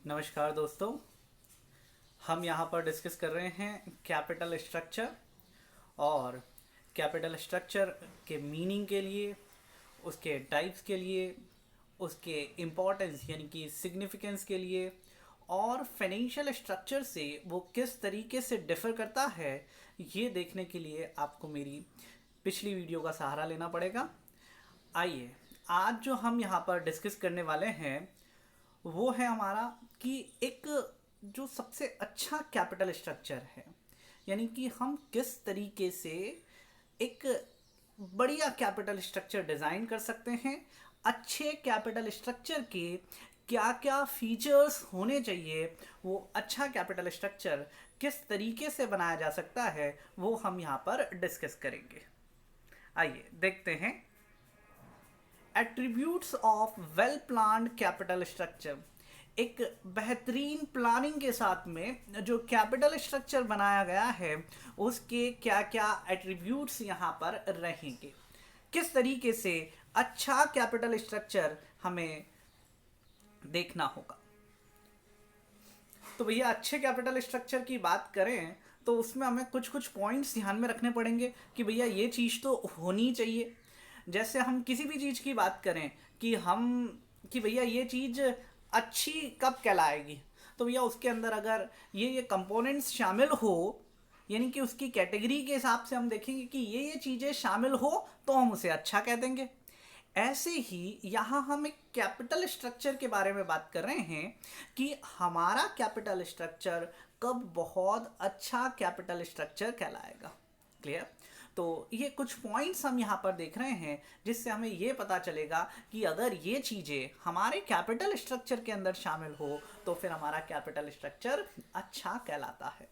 नमस्कार दोस्तों। हम यहाँ पर डिस्कस कर रहे हैं कैपिटल स्ट्रक्चर और कैपिटल स्ट्रक्चर के मीनिंग के लिए, उसके टाइप्स के लिए, उसके इम्पोर्टेंस यानी कि सिग्निफिकेंस के लिए और फाइनेंशियल स्ट्रक्चर से वो किस तरीके से डिफ़र करता है, ये देखने के लिए आपको मेरी पिछली वीडियो का सहारा लेना पड़ेगा। आइए, आज जो हम यहाँ पर डिस्कस करने वाले हैं वो है हमारा कि एक जो सबसे अच्छा कैपिटल स्ट्रक्चर है, यानी कि हम किस तरीके से एक बढ़िया कैपिटल स्ट्रक्चर डिज़ाइन कर सकते हैं। अच्छे कैपिटल स्ट्रक्चर के क्या क्या फीचर्स होने चाहिए, वो अच्छा कैपिटल स्ट्रक्चर किस तरीके से बनाया जा सकता है, वो हम यहाँ पर डिस्कस करेंगे। आइए देखते हैं attributes of well planned capital structure. एक बेहतरीन प्लानिंग के साथ में जो कैपिटल स्ट्रक्चर बनाया गया है उसके क्या क्या एट्रीब्यूट्स यहाँ पर रहेंगे, किस तरीके से अच्छा कैपिटल स्ट्रक्चर हमें देखना होगा। तो भैया अच्छे कैपिटल स्ट्रक्चर की बात करें तो उसमें हमें कुछ कुछ पॉइंट्स ध्यान में रखने पड़ेंगे कि भैया ये चीज़ तो होनी चाहिए। जैसे हम किसी भी चीज़ की बात करें कि भैया ये चीज़ अच्छी कब कहलाएगी, तो भैया उसके अंदर अगर ये कंपोनेंट्स शामिल हो, यानी कि उसकी कैटेगरी के हिसाब से हम देखेंगे कि ये चीज़ें शामिल हो तो हम उसे अच्छा कह देंगे। ऐसे ही यहाँ हम एक कैपिटल स्ट्रक्चर के बारे में बात कर रहे हैं कि हमारा कैपिटल स्ट्रक्चर कब बहुत अच्छा कैपिटल स्ट्रक्चर कहलाएगा। क्लियर? तो ये कुछ पॉइंट्स हम यहाँ पर देख रहे हैं जिससे हमें ये पता चलेगा कि अगर ये चीज़ें हमारे कैपिटल स्ट्रक्चर के अंदर शामिल हो तो फिर हमारा कैपिटल स्ट्रक्चर अच्छा कहलाता है।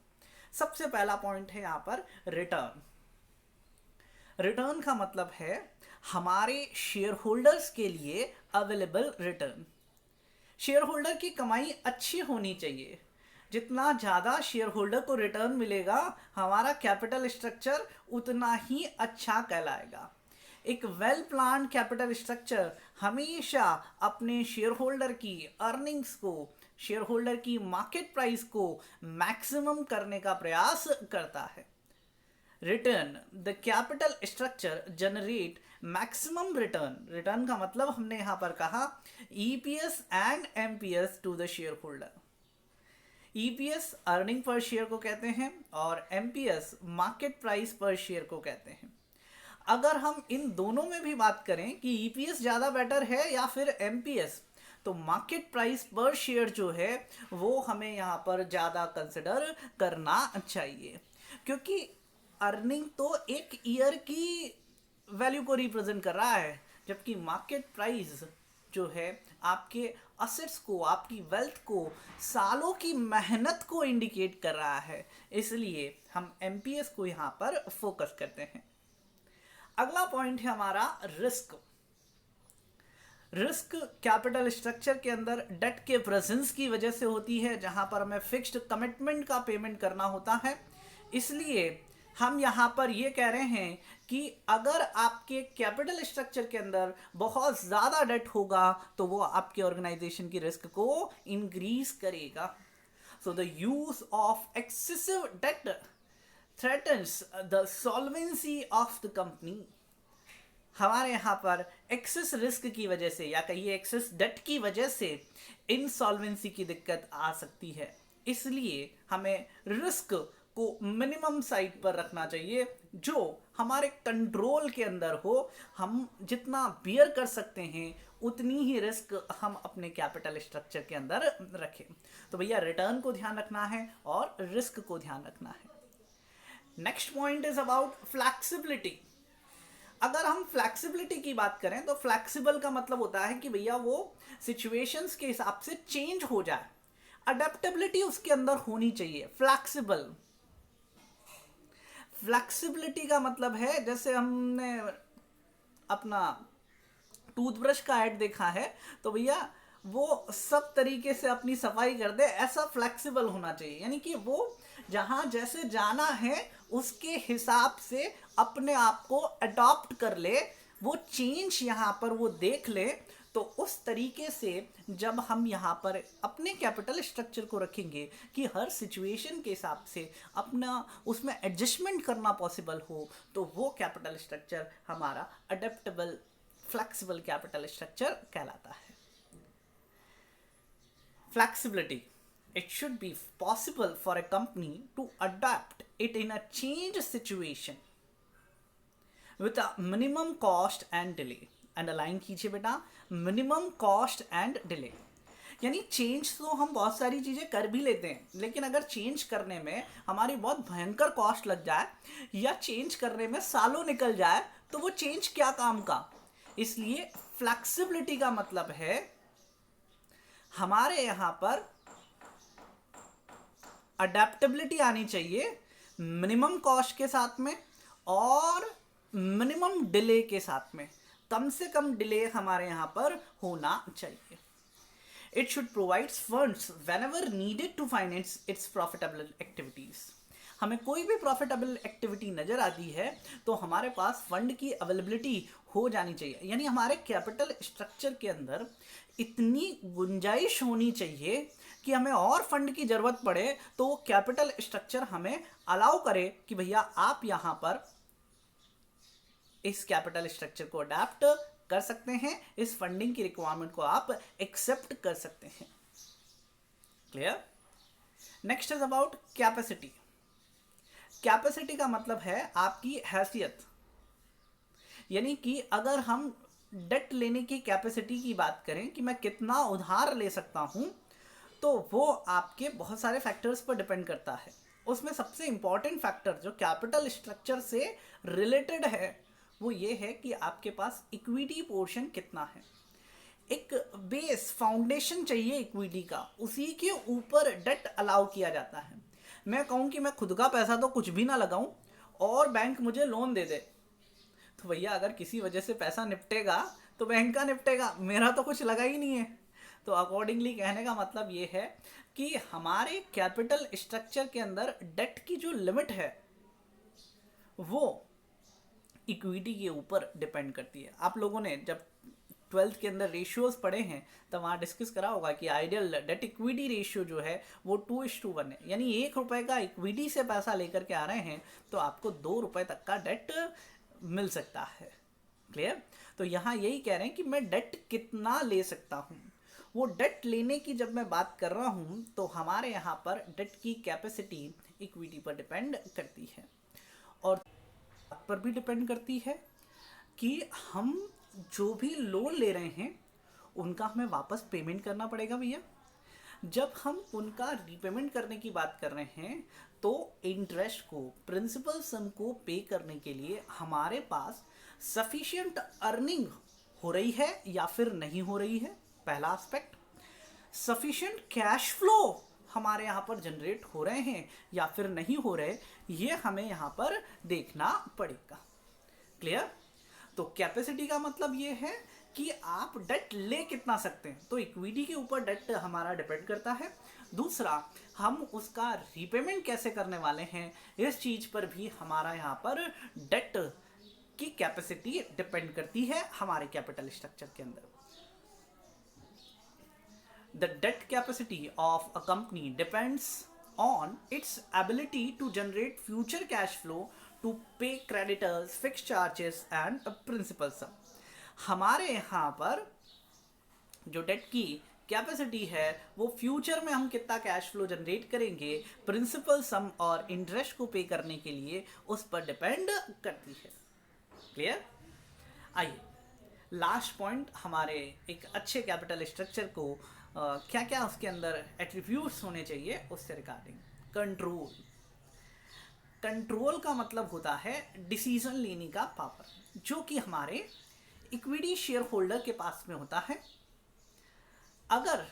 सबसे पहला पॉइंट है यहाँ पर रिटर्न। रिटर्न का मतलब है हमारे शेयर होल्डर्स के लिए अवेलेबल रिटर्न। शेयर होल्डर की कमाई अच्छी होनी चाहिए। जितना ज़्यादा शेयर होल्डर को रिटर्न मिलेगा हमारा कैपिटल स्ट्रक्चर उतना ही अच्छा कहलाएगा। एक वेल प्लान्ड कैपिटल स्ट्रक्चर हमेशा अपने शेयर होल्डर की अर्निंग्स को, शेयर होल्डर की मार्केट प्राइस को मैक्सिमम करने का प्रयास करता है। Return the capital structure generate maximum return. Return का मतलब हमने यहाँ पर कहा EPS and MPS to the shareholder. EPS earning per share को कहते हैं और MPS market price per share को कहते हैं। अगर हम इन दोनों में भी बात करें कि ईपीएस ज़्यादा बेटर है या फिर एमपीएस, तो मार्केट प्राइस पर शेयर जो है वो हमें यहाँ पर ज़्यादा कंसिडर करना चाहिए, क्योंकि अर्निंग तो एक ईयर की वैल्यू को रिप्रेजेंट कर रहा है, जबकि मार्केट प्राइस जो है आपके असेट्स को, आपकी वेल्थ को, सालों की मेहनत को इंडिकेट कर रहा है। इसलिए हम एमपीएस को यहाँ पर फोकस करते हैं। अगला पॉइंट है हमारा रिस्क। रिस्क कैपिटल स्ट्रक्चर के अंदर डेट के प्रेजेंस की वजह से होती है, जहां पर हमें फिक्स्ड कमिटमेंट का पेमेंट करना होता है। इसलिए हम यहाँ पर ये कह रहे हैं कि अगर आपके कैपिटल स्ट्रक्चर के अंदर बहुत ज़्यादा डेट होगा तो वो आपके ऑर्गेनाइजेशन की रिस्क को इंक्रीज करेगा। So the use of excessive debt threatens the solvency of the company. हमारे यहाँ पर एक्सेस रिस्क की वजह से या कहिए एक्सेस डेट की वजह से इनसॉल्वेंसी की दिक्कत आ सकती है। इसलिए हमें रिस्क को मिनिमम साइड पर रखना चाहिए, जो हमारे कंट्रोल के अंदर हो। हम जितना बियर कर सकते हैं उतनी ही रिस्क हम अपने कैपिटल स्ट्रक्चर के अंदर रखें। तो भैया रिटर्न को ध्यान रखना है और रिस्क को ध्यान रखना है। Next point is about flexibility. अगर हम फ्लैक्सिबिलिटी की बात करें तो फ्लैक्सिबल का मतलब होता है कि भैया वो सिचुएशंस के हिसाब से चेंज हो जाए, अडेप्टेबिलिटी उसके अंदर होनी चाहिए। फ्लैक्सिबिलिटी का मतलब है, जैसे हमने अपना टूथब्रश का ऐड देखा है तो भैया वो सब तरीके से अपनी सफाई कर दे, ऐसा फ्लैक्सिबल होना चाहिए। यानी कि वो जहाँ जैसे जाना है उसके हिसाब से अपने आप को अडॉप्ट कर ले, वो चेंज यहाँ पर वो देख ले तो उस तरीके से जब हम यहाँ पर अपने कैपिटल स्ट्रक्चर को रखेंगे कि हर सिचुएशन के हिसाब से अपना उसमें एडजस्टमेंट करना पॉसिबल हो, तो वो कैपिटल स्ट्रक्चर हमारा अडेप्टेबल फ्लेक्सिबल कैपिटल स्ट्रक्चर कहलाता है। Flexibility. It should be possible for a company to adapt it in a change situation with a minimum cost and delay. Underline कीजिए बेटा, मिनिमम कॉस्ट एंड डिले। यानी change तो हम बहुत सारी चीज़ें कर भी लेते हैं, लेकिन अगर चेंज करने में हमारी बहुत भयंकर कॉस्ट लग जाए या चेंज करने में सालों निकल जाए तो वो चेंज क्या काम का। इसलिए फ्लेक्सिबिलिटी का मतलब है हमारे यहां पर अडेप्टेबिलिटी आनी चाहिए मिनिमम कॉस्ट के साथ में और मिनिमम डिले के साथ में। कम से कम डिले हमारे यहां पर होना चाहिए। It should provides funds whenever needed to finance its profitable activities. हमें कोई भी प्रॉफिटेबल एक्टिविटी नजर आती है तो हमारे पास फंड की अवेलेबिलिटी हो जानी चाहिए। यानी हमारे कैपिटल स्ट्रक्चर के अंदर इतनी गुंजाइश होनी चाहिए कि हमें और फंड की जरूरत पड़े तो वो कैपिटल स्ट्रक्चर हमें अलाउ करे कि भैया आप यहां पर इस कैपिटल स्ट्रक्चर को अडेप्ट कर सकते हैं, इस फंडिंग की रिक्वायरमेंट को आप एक्सेप्ट कर सकते हैं। Clear? Next is about capacity. Capacity का मतलब है आपकी हैसियत। यानी कि अगर हम डेट लेने की कैपेसिटी की बात करें कि मैं कितना उधार ले सकता हूं, तो वो आपके बहुत सारे फैक्टर्स पर डिपेंड करता है। उसमें सबसे इंपॉर्टेंट फैक्टर जो कैपिटल स्ट्रक्चर से रिलेटेड है वो ये है कि आपके पास इक्विटी पोर्शन कितना है। एक बेस फाउंडेशन चाहिए इक्विटी का, उसी के ऊपर डेट अलाउ किया जाता है। मैं कहूँ कि मैं खुद का पैसा तो कुछ भी ना लगाऊं और बैंक मुझे लोन दे दे, तो भैया अगर किसी वजह से पैसा निपटेगा तो बैंक का निपटेगा, मेरा तो कुछ लगा ही नहीं है। तो अकॉर्डिंगली कहने का मतलब ये है कि हमारे कैपिटल स्ट्रक्चर के अंदर डेट की जो लिमिट है वो इक्विटी के ऊपर डिपेंड करती है। आप लोगों ने जब 12th के अंदर रेशियोज पढ़े हैं तब वहाँ डिस्कस करा होगा कि आइडियल डेट इक्विटी रेशियो जो है वो 2:1 है। यानी 1 रुपए का इक्विटी से पैसा लेकर के आ रहे हैं तो आपको 2 रुपए तक का डेट मिल सकता है। क्लियर? तो यहाँ यही कह रहे हैं कि मैं डेट कितना ले सकता हूँ। वो डेट लेने की जब मैं बात कर रहा हूँ तो हमारे यहाँ पर डेट की कैपेसिटी इक्विटी पर डिपेंड करती है और पर भी डिपेंड करती है कि हम जो भी लोन ले रहे हैं उनका हमें वापस पेमेंट करना पड़ेगा भैया। जब हम उनका रीपेमेंट करने की बात कर रहे हैं तो इंटरेस्ट को, प्रिंसिपल सम को पे करने के लिए हमारे पास सफिशिएंट अर्निंग हो रही है या फिर नहीं हो रही है, पहला एस्पेक्ट। सफिशिएंट कैश फ्लो हमारे यहाँ पर जनरेट हो रहे हैं या फिर नहीं हो रहे, ये हमें यहाँ पर देखना पड़ेगा। क्लियर? तो कैपेसिटी का मतलब ये है कि आप डेट ले कितना सकते हैं, तो इक्विटी के ऊपर डेट हमारा डिपेंड करता है। दूसरा, हम उसका रीपेमेंट कैसे करने वाले हैं, इस चीज पर भी हमारा यहाँ पर डेट की कैपेसिटी डिपेंड करती है हमारे कैपिटल स्ट्रक्चर के अंदर। The debt capacity of a company depends on its ability to generate future cash flow to pay creditors, fixed charges and a principal sum। हमारे यहाँ पर जो डेट की कैपेसिटी है वो फ्यूचर में हम कितना कैश फ्लो जनरेट करेंगे, प्रिंसिपल सम और इंटरेस्ट को पे करने के लिए उस पर डिपेंड करती है। क्लियर? आइए लास्ट पॉइंट, हमारे एक अच्छे कैपिटल स्ट्रक्चर को क्या क्या उसके अंदर एट्रीब्यूट्स होने चाहिए उससे रिगार्डिंग। कंट्रोल। कंट्रोल का मतलब होता है डिसीजन लेने का पावर, जो कि हमारे इक्विटी शेयर होल्डर के पास में होता है। अगर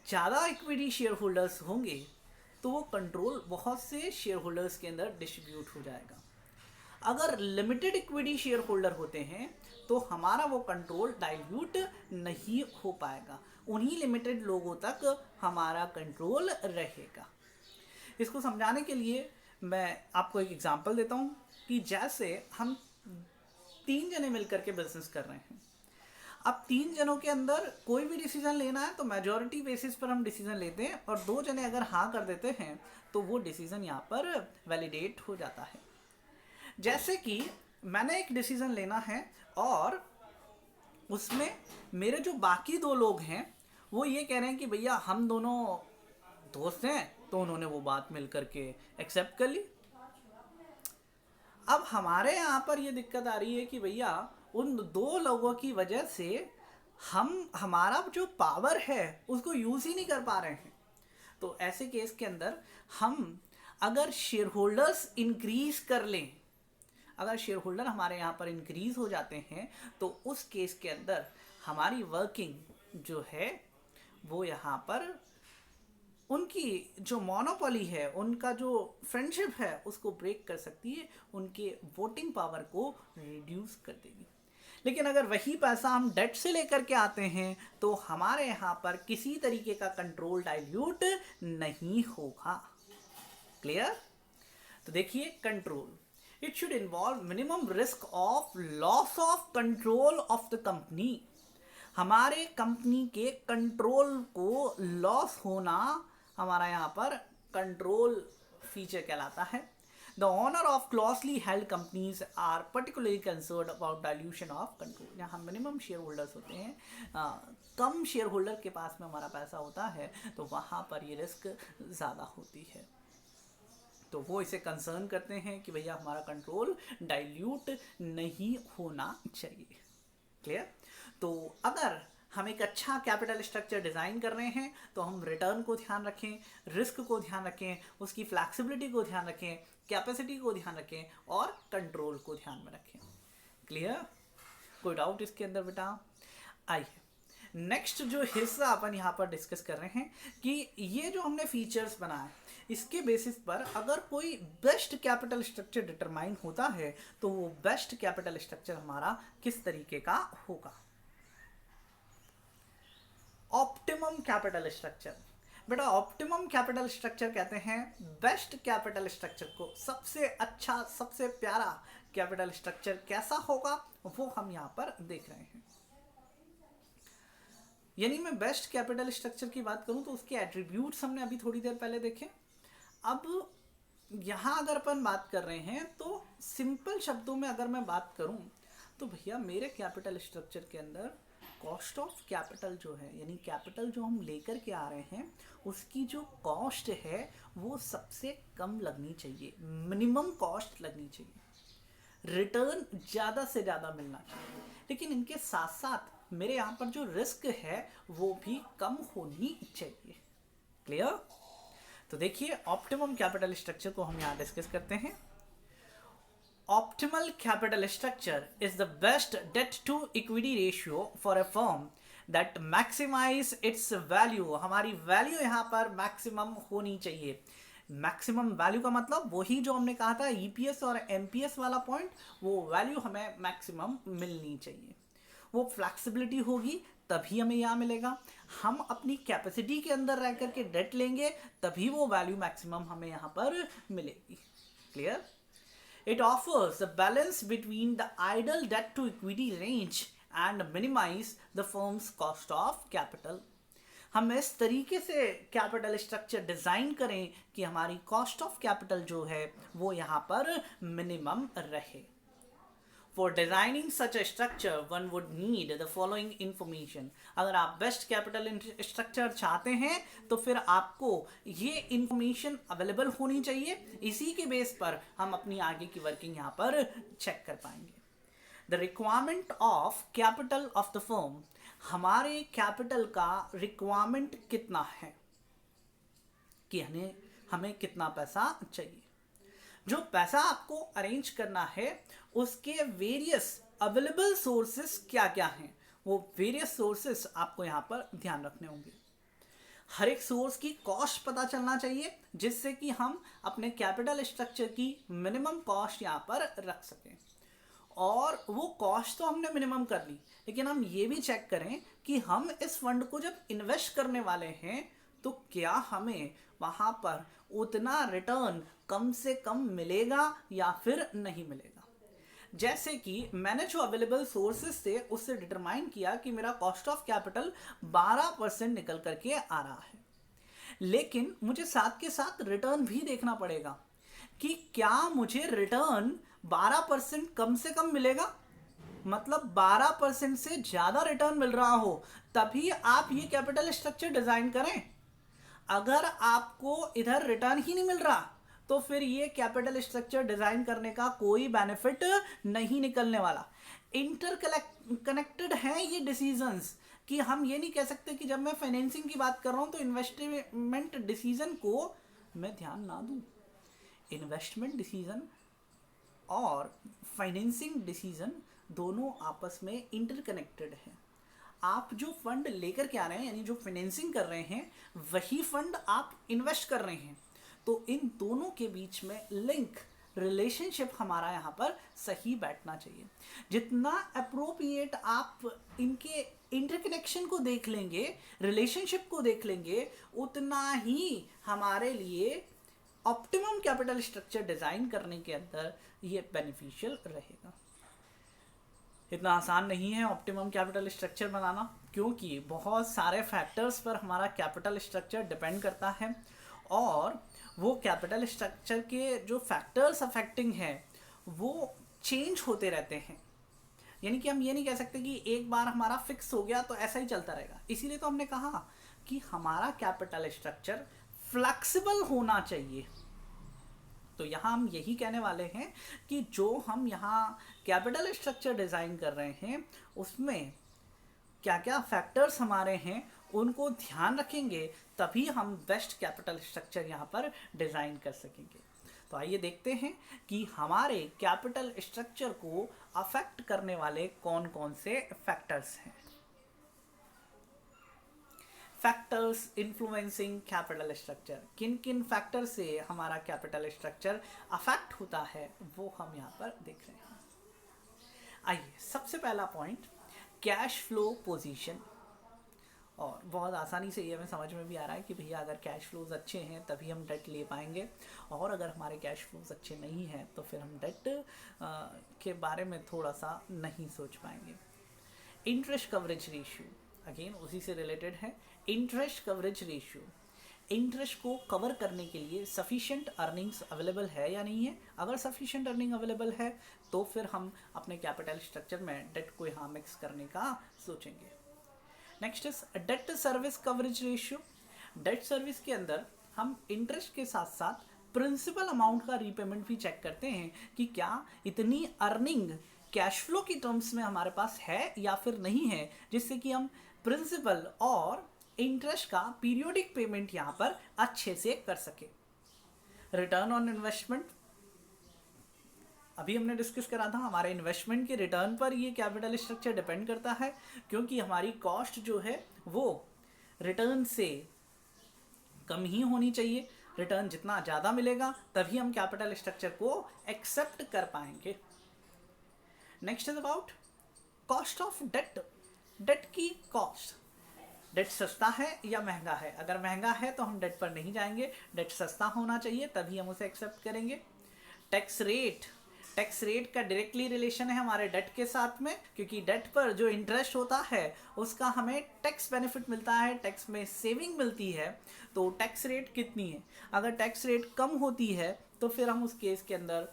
ज़्यादा इक्विटी शेयर होल्डर्स होंगे तो वो कंट्रोल बहुत से शेयर होल्डर्स के अंदर डिस्ट्रीब्यूट हो जाएगा। अगर लिमिटेड इक्विटी शेयर होल्डर होते हैं तो हमारा वो कंट्रोल डाइल्यूट नहीं हो पाएगा, उन्हीं लिमिटेड लोगों तक हमारा कंट्रोल रहेगा। इसको समझाने के लिए मैं आपको एक एग्जांपल देता हूँ कि जैसे हम 3 जने मिलकर के बिजनेस कर रहे हैं। अब 3 जनों के अंदर कोई भी डिसीजन लेना है तो मेजॉरिटी बेसिस पर हम डिसीजन लेते हैं, और 2 जने अगर हाँ कर देते हैं तो वो डिसीजन यहाँ पर वैलिडेट हो जाता है। जैसे कि मैंने एक डिसीजन लेना है और उसमें मेरे जो बाकी 2 लोग हैं वो ये कह रहे हैं कि भैया हम दोनों दोस्त हैं, तो उन्होंने वो बात मिल करके एक्सेप्ट कर ली। अब हमारे यहाँ पर ये दिक्कत आ रही है कि भैया उन 2 लोगों की वजह से हम हमारा जो पावर है उसको यूज़ ही नहीं कर पा रहे हैं। तो ऐसे केस के अंदर हम अगर शेयर होल्डर्स इंक्रीज कर लें, अगर शेयर होल्डर हमारे यहाँ पर इंक्रीज हो जाते हैं तो उस केस के अंदर हमारी वर्किंग जो है वो यहाँ पर उनकी जो मोनोपोली है, उनका जो फ्रेंडशिप है उसको ब्रेक कर सकती है, उनके वोटिंग पावर को रिड्यूस कर देगी। लेकिन अगर वही पैसा हम डेट से लेकर के आते हैं तो हमारे यहाँ पर किसी तरीके का कंट्रोल डाइल्यूट नहीं होगा। क्लियर? तो देखिए, control it should involve minimum risk of loss of control of the company. हमारे कंपनी के कंट्रोल को लॉस होना हमारा यहाँ पर कंट्रोल फीचर कहलाता है। The owner of closely held companies are particularly concern about dilution of control. यहाँ मिनिमम शेयर होल्डर्स होते हैं, कम शेयर होल्डर के पास में हमारा पैसा होता है तो वहाँ पर ये रिस्क ज़्यादा होती है, तो वो इसे कंसर्न करते हैं कि भैया हमारा कंट्रोल डाइल्यूट नहीं होना चाहिए। क्लियर? तो अगर हम एक अच्छा कैपिटल स्ट्रक्चर डिज़ाइन कर रहे हैं तो हम रिटर्न को ध्यान रखें, रिस्क को ध्यान रखें, उसकी फ्लैक्सिबिलिटी को ध्यान रखें, कैपेसिटी को ध्यान रखें और कंट्रोल को ध्यान में रखें। क्लियर? कोई डाउट इसके अंदर बेटा? आइए नेक्स्ट जो हिस्सा अपन यहाँ पर डिस्कस कर रहे हैं कि ये जो हमने फीचर्स बनाए इसके बेसिस पर अगर कोई बेस्ट कैपिटल स्ट्रक्चर डिटरमाइन होता है तो वो बेस्ट कैपिटल स्ट्रक्चर हमारा किस तरीके का होगा। ऑप्टिमम कैपिटल स्ट्रक्चर, बेटा ऑप्टिमम कैपिटल स्ट्रक्चर कहते हैं बेस्ट कैपिटल स्ट्रक्चर को। सबसे अच्छा, सबसे प्यारा कैपिटल स्ट्रक्चर कैसा होगा वो हम यहाँ पर देख रहे हैं। यानी मैं बेस्ट कैपिटल स्ट्रक्चर की बात करूं तो उसके एट्रीब्यूट्स हमने अभी थोड़ी देर पहले देखे। अब यहाँ अगर अपन बात कर रहे हैं तो सिंपल शब्दों में अगर मैं बात करूं तो भैया मेरे कैपिटल स्ट्रक्चर के अंदर कॉस्ट ऑफ कैपिटल जो है, यानी कैपिटल जो हम लेकर के आ रहे हैं उसकी जो कॉस्ट है वो सबसे कम लगनी चाहिए, मिनिमम कॉस्ट लगनी चाहिए, रिटर्न ज़्यादा से ज़्यादा मिलना चाहिए। लेकिन इनके साथ साथ मेरे यहाँ पर जो रिस्क है वो भी कम होनी चाहिए। क्लियर? तो देखिए ऑप्टिमम कैपिटल स्ट्रक्चर को हम यहाँ डिस्कस करते हैं। Optimal capital structure is the best debt to equity ratio for a firm that maximize its value. हमारी वैल्यू यहाँ पर मैक्सिमम होनी चाहिए। मैक्सिमम वैल्यू का मतलब वही जो हमने कहा था ईपीएस और एमपीएस वाला पॉइंट, वो वैल्यू हमें मैक्सिमम मिलनी चाहिए। वो फ्लैक्सिबिलिटी होगी तभी हमें यहाँ मिलेगा। हम अपनी कैपेसिटी के अंदर रह करके डेट लेंगे तभी वो वैल्यू मैक्सिमम हमें यहाँ पर मिलेगी। Clear? It offers the balance between the ideal debt to equity range and minimize the firm's cost of capital. हम इस तरीके से कैपिटल स्ट्रक्चर डिजाइन करें कि हमारी कॉस्ट ऑफ कैपिटल जो है वो यहाँ पर मिनिमम रहे। For designing such a structure, one would need the following information. अगर आप बेस्ट कैपिटल स्ट्रक्चर चाहते हैं तो फिर आपको ये इंफॉर्मेशन अवेलेबल होनी चाहिए। इसी के बेस पर हम अपनी आगे की वर्किंग यहाँ पर चेक कर पाएंगे। The requirement of capital of the firm, हमारे कैपिटल का रिक्वायरमेंट कितना है कि हमें कितना पैसा चाहिए। जो पैसा आपको अरेंज करना है उसके वेरियस अवेलेबल सोर्सेस क्या क्या हैं, वो वेरियस सोर्सेस आपको यहाँ पर ध्यान रखने होंगे। हर एक सोर्स की कॉस्ट पता चलना चाहिए जिससे कि हम अपने कैपिटल स्ट्रक्चर की मिनिमम कॉस्ट यहाँ पर रख सकें। और वो कॉस्ट तो हमने मिनिमम कर ली, लेकिन हम ये भी चेक करें कि हम इस फंड को जब इन्वेस्ट करने वाले हैं तो क्या हमें वहाँ पर उतना रिटर्न कम से कम मिलेगा या फिर नहीं मिलेगा। जैसे कि मैंने जो अवेलेबल सोर्सेस थे उससे डिटरमाइन किया कि मेरा कॉस्ट ऑफ कैपिटल 12% निकल करके आ रहा है, लेकिन मुझे साथ के साथ रिटर्न भी देखना पड़ेगा कि क्या मुझे रिटर्न 12% कम से कम मिलेगा, मतलब 12% से ज़्यादा रिटर्न मिल रहा हो तभी आप ये कैपिटल स्ट्रक्चर डिज़ाइन करें। अगर आपको इधर रिटर्न ही नहीं मिल रहा तो फिर ये कैपिटल स्ट्रक्चर डिजाइन करने का कोई बेनिफिट नहीं निकलने वाला। इंटर कनेक्टेड हैं ये डिसीजंस, कि हम ये नहीं कह सकते कि जब मैं फाइनेंसिंग की बात कर रहा हूं तो इन्वेस्टमेंट डिसीजन को मैं ध्यान ना दूं। इन्वेस्टमेंट डिसीजन और फाइनेंसिंग डिसीजन दोनों आपस में इंटरकनेक्टेड हैं। आप जो फंड लेकर के आ रहे हैं यानी जो फाइनेंसिंग कर रहे हैं वही फंड आप इन्वेस्ट कर रहे हैं, तो इन दोनों के बीच में लिंक रिलेशनशिप हमारा यहाँ पर सही बैठना चाहिए। जितना अप्रोप्रिएट आप इनके इंटरकनेक्शन को देख लेंगे, रिलेशनशिप को देख लेंगे, उतना ही हमारे लिए ऑप्टिमम कैपिटल स्ट्रक्चर डिजाइन करने के अंदर ये बेनिफिशियल रहेगा। इतना आसान नहीं है ऑप्टिमम कैपिटल स्ट्रक्चर बनाना, क्योंकि बहुत सारे फैक्टर्स पर हमारा कैपिटल स्ट्रक्चर डिपेंड करता है और वो कैपिटल स्ट्रक्चर के जो फैक्टर्स अफेक्टिंग है वो चेंज होते रहते हैं। यानी कि हम ये नहीं कह सकते कि एक बार हमारा फिक्स हो गया तो ऐसा ही चलता रहेगा। इसीलिए तो हमने कहा कि हमारा कैपिटल स्ट्रक्चर फ्लेक्सिबल होना चाहिए। तो यहाँ हम यही कहने वाले हैं कि जो हम यहाँ कैपिटल स्ट्रक्चर डिज़ाइन कर रहे हैं उसमें क्या क्या फैक्टर्स हमारे हैं उनको ध्यान रखेंगे तभी हम बेस्ट कैपिटल स्ट्रक्चर यहाँ पर डिज़ाइन कर सकेंगे। तो आइए देखते हैं कि हमारे कैपिटल स्ट्रक्चर को अफेक्ट करने वाले कौन कौन से फैक्टर्स हैं। फैक्टर्स इन्फ्लुएंसिंग कैपिटल स्ट्रक्चर, किन किन फैक्टर से हमारा कैपिटल स्ट्रक्चर अफेक्ट होता है वो हम यहाँ पर देख रहे हैं। आइए सबसे पहला पॉइंट, कैश फ्लो पोजीशन। और बहुत आसानी से ये हमें समझ में भी आ रहा है कि भैया अगर कैश फ्लोज अच्छे हैं तभी हम डेट ले पाएंगे, और अगर हमारे कैश फ्लोज अच्छे नहीं हैं तो फिर हम डेट के बारे में थोड़ा सा नहीं सोच पाएंगे। इंटरेस्ट कवरेज रेशियो अगेन उसी से रिलेटेड है। इंटरेस्ट कवरेज रेशियो, इंटरेस्ट को कवर करने के लिए सफिशिएंट अर्निंग्स अवेलेबल है या नहीं है। अगर सफिशिएंट अर्निंग अवेलेबल है तो फिर हम अपने कैपिटल स्ट्रक्चर में डेट को यहाँ मिक्स करने का सोचेंगे। Next is debt service coverage ratio. Debt service के अंदर हम इंटरेस्ट के साथ साथ प्रिंसिपल अमाउंट का रीपेमेंट भी चेक करते हैं कि क्या इतनी अर्निंग कैश फ्लो की टर्म्स में हमारे पास है या फिर नहीं है, जिससे कि हम प्रिंसिपल और इंटरेस्ट का पीरियोडिक पेमेंट यहाँ पर अच्छे से कर सके। रिटर्न ऑन इन्वेस्टमेंट अभी हमने डिस्कस करा था, हमारे इन्वेस्टमेंट के रिटर्न पर ये कैपिटल स्ट्रक्चर डिपेंड करता है, क्योंकि हमारी कॉस्ट जो है वो रिटर्न से कम ही होनी चाहिए। रिटर्न जितना ज़्यादा मिलेगा तभी हम कैपिटल स्ट्रक्चर को एक्सेप्ट कर पाएंगे। Next is about cost of debt. Debt की कॉस्ट, डेट सस्ता है या महंगा है। अगर महंगा है तो हम डेट पर नहीं जाएंगे, डेट सस्ता होना चाहिए तभी हम उसे एक्सेप्ट करेंगे। टैक्स रेट, टैक्स रेट का डायरेक्टली रिलेशन है हमारे डेट के साथ में, क्योंकि डेट पर जो इंटरेस्ट होता है उसका हमें टैक्स बेनिफिट मिलता है, टैक्स में सेविंग मिलती है। तो टैक्स रेट कितनी है, अगर टैक्स रेट कम होती है तो फिर हम उस केस के अंदर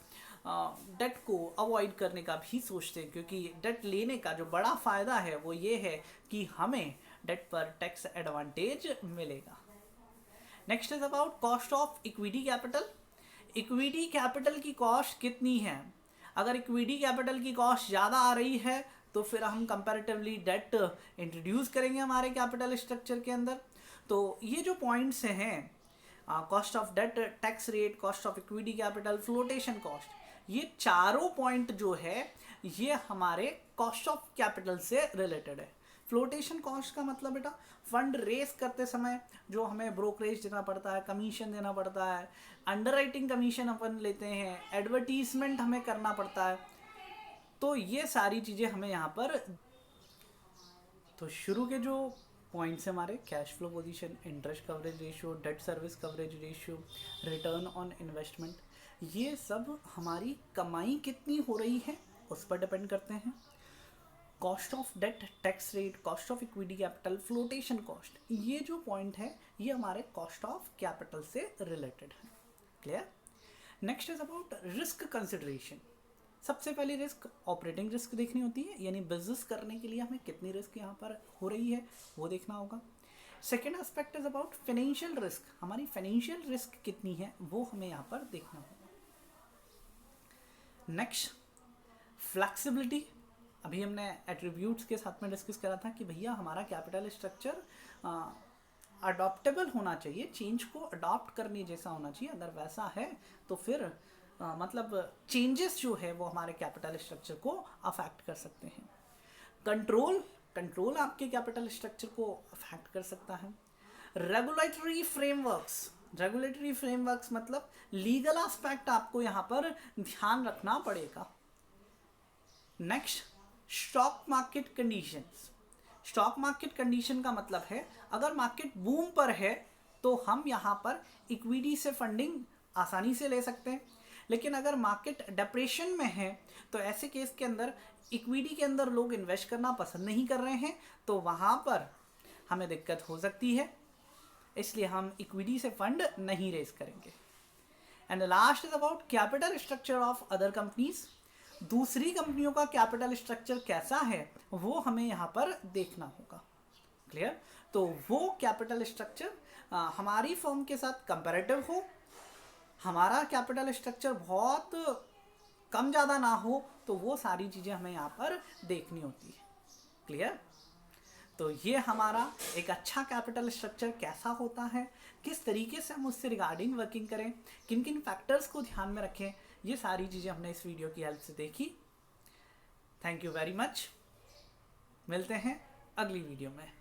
डेट को अवॉइड करने का भी सोचते हैं, क्योंकि डेट लेने का जो बड़ा फ़ायदा है वो ये है कि हमें डेट पर टैक्स एडवांटेज मिलेगा। Next is about cost of equity capital. Equity capital की कॉस्ट कितनी है। अगर इक्विटी कैपिटल की कॉस्ट ज़्यादा आ रही है तो फिर हम कंपैरेटिवली डेट इंट्रोड्यूस करेंगे हमारे कैपिटल स्ट्रक्चर के अंदर। तो ये जो पॉइंट्स हैं, cost of debt, tax rate, cost of equity capital, flotation cost, ये चारों पॉइंट जो है ये हमारे कॉस्ट ऑफ कैपिटल से रिलेटेड है। फ्लोटेशन कॉस्ट का मतलब बेटा फंड रेस करते समय जो हमें ब्रोकरेज देना पड़ता है, कमीशन देना पड़ता है, अंडरराइटिंग कमीशन अपन लेते हैं, एडवर्टीजमेंट हमें करना पड़ता है, तो ये सारी चीज़ें हमें यहाँ पर। तो शुरू के जो पॉइंट्स हैं हमारे, cash flow position, interest coverage ratio, debt service coverage ratio, return on investment, ये सब हमारी कमाई कितनी हो रही है उस पर डिपेंड करते हैं। Cost of debt, tax rate, cost of equity capital, flotation cost, ये जो पॉइंट है ये हमारे कॉस्ट ऑफ कैपिटल से रिलेटेड है। Clear? Next is about risk consideration. सबसे पहली रिस्क ऑपरेटिंग रिस्क देखनी होती है, यानी बिजनेस करने के लिए हमें कितनी रिस्क यहाँ पर हो रही है वो देखना होगा। Second aspect is about financial risk, हमारी फाइनेंशियल रिस्क कितनी है वो हमें यहाँ पर देखना होगा। नेक्स्ट फ्लेक्सिबिलिटी, अभी हमने एट्रीब्यूट्स के साथ में डिस्कस करा था कि भैया हमारा कैपिटल स्ट्रक्चर अडॉप्टेबल होना चाहिए, चेंज को अडॉप्ट करने जैसा होना चाहिए। अगर वैसा है तो फिर मतलब चेंजेस जो है वो हमारे कैपिटल स्ट्रक्चर को अफेक्ट कर सकते हैं। कंट्रोल आपके कैपिटल स्ट्रक्चर को अफेक्ट कर सकता है। रेगुलेटरी फ्रेमवर्क्स मतलब लीगल एस्पेक्ट आपको यहाँ पर ध्यान रखना पड़ेगा। Next stock market conditions. Stock market condition का मतलब है अगर मार्केट बूम पर है तो हम यहाँ पर इक्विटी से फंडिंग आसानी से ले सकते हैं, लेकिन अगर मार्केट डिप्रेशन में है तो ऐसे केस के अंदर इक्विटी के अंदर लोग इन्वेस्ट करना पसंद नहीं कर रहे हैं, तो वहाँ पर हमें दिक्कत हो सकती है, इसलिए हम इक्विटी से फंड नहीं रेज करेंगे। And last is about capital structure of other companies. दूसरी कंपनियों का कैपिटल स्ट्रक्चर कैसा है वो हमें यहाँ पर देखना होगा। क्लियर? तो वो कैपिटल स्ट्रक्चर हमारी फर्म के साथ कंपैरेटिव हो, हमारा कैपिटल स्ट्रक्चर बहुत कम ज़्यादा ना हो, तो वो सारी चीज़ें हमें यहाँ पर देखनी होती है। क्लियर? तो ये हमारा एक अच्छा कैपिटल स्ट्रक्चर कैसा होता है, किस तरीके से हम उससे रिगार्डिंग वर्किंग करें, किन किन फैक्टर्स को ध्यान में रखें, ये सारी चीज़ें हमने इस वीडियो की हेल्प से देखी। Thank you very much. मिलते हैं अगली वीडियो में।